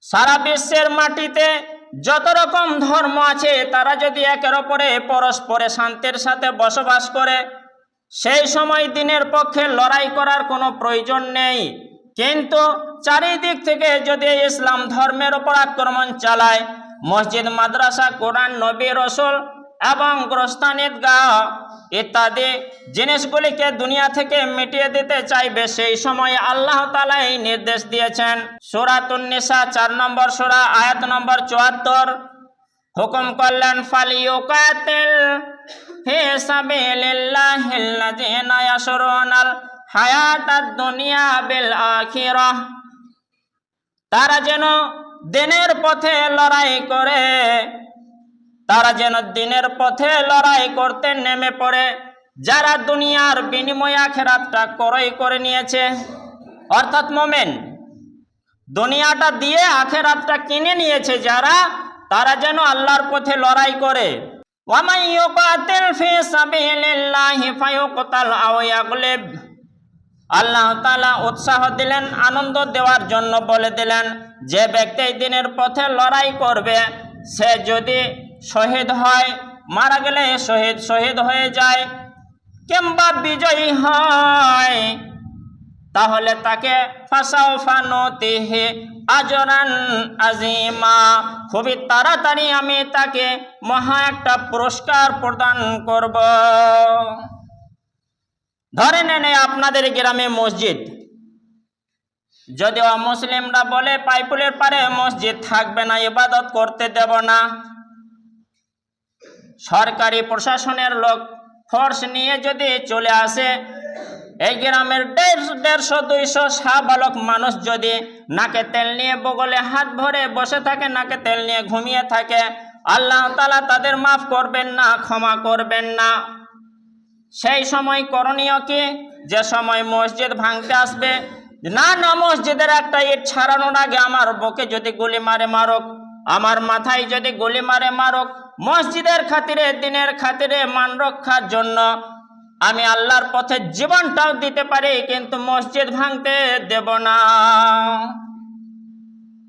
সারা বিশ্বের মাটিতে যত রকম ধর্ম আছে তারা যদি একের অপরে পরস্পরে শান্তির সাথে বসবাস করে, সেই সময় দিনের পক্ষে লড়াই করার কোনো প্রয়োজন নেই। কিন্তু চারিদিক থেকে যদি ইসলাম ধর্মের ওপর আক্রমণ চালায়, মসজিদ, মাদ্রাসা, কোরআন, নবী, রসুল এবং গোরস্থান, ঈদগাহ ইত্যাদি জিনিসগুলিকে দুনিয়া থেকে মিটিয়ে দিতে চাইবে, সেই সময় আল্লাহ তাআলা এই নির্দেশ দিয়েছেন। সূরাতুন নিসা 4 নম্বর সূরা আয়াত নম্বর 74 হুকুম করলেন, ফালিয়ুকাতিল ফি সাবিলিল্লাহিল্লাযীনা ইয়াশরুনাল হায়াতাদ দুনিয়া বিল আখিরাহ। তারা যেন দিনের পথে লড়াই করে, তারা যেন দিনের পথে লড়াই করতে নেমে পড়ে, যারা দুনিয়ার বিনিময়ে আখিরাতটা ক্রয় করে নিয়েছে, অর্থাৎ মুমিন দুনিয়াটা দিয়ে আখিরাতটা কিনে নিয়েছে যারা, তারা যেন আল্লাহর পথে লড়াই করে। ওয়া মান ইউকাতিল ফি সাবিলিল্লাহি ফায়ুকতাল আও ইয়াগলিব। আল্লাহ তাআলা উৎসাহ দিলেন, আনন্দ দেওয়ার জন্য বলে দিলেন, যে ব্যক্তি দিনের পথে লড়াই করবে, সে যদি শহীদ হয়, মারা গেলে শহীদ হয়ে যায় কিংবা বিজয়ী হয়, তাহলে তাকে ফাসাউফা নুতিহি আজরান আযীমা, খুবই তাড়াতাড়ি আমি তাকে মহা একটা পুরস্কার প্রদান করব। ধরে নেন আপনাদের গ্রামে মসজিদ, যদি অমুসলিমরা বলে পাইপুলের পারে মসজিদ থাকবে না, ইবাদত করতে দেব না, সরকারি প্রশাসনের লোক ফোর্স নিয়ে যদি চলে আসে, এই গ্রামের 150-200 শাহবালক মানুষ যদি নাকে তেল নিয়ে বগলে হাত ভরে বসে থাকে, নাকে তেল নিয়ে ঘুমিয়ে থাকে, আল্লাহ তাআলা তাদের মাফ করবেন না, ক্ষমা করবেন না। সেই সময় করণীয় কি? যে সময় মসজিদ ভাঙতে আসবে, না মসজিদের একটা ইট ছাড়ানোর আগে আমার বুকে যদি গুলি মারে মারুক, আমার মাথায় যদি গুলি মারে মারুক, মসজিদের খাতিরে, দিনের খাতিরে, মান রক্ষার জন্য আমি আল্লাহর পথে জীবনটাও দিতে পারি, কিন্তু মসজিদ ভাঙতে দেব না।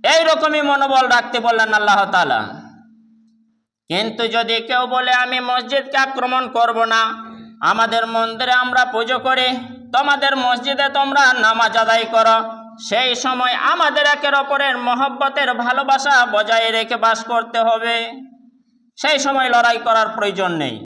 এইরকমই মনোবল রাখতে বললেন আল্লাহ তাআলা। কিন্তু যদি কেউ বলে আমি মসজিদকে আক্রমণ করব না, আমাদের মন্দিরে আমরা পুজো করি, তোমাদের মসজিদে তোমরা নামাজ আদায় করো, সেই সময় আমাদের একের অপরের মহব্বতের ভালোবাসা বজায় রেখে বাস করতে হবে। সেই সময় লড়াই করার প্রয়োজন নেই।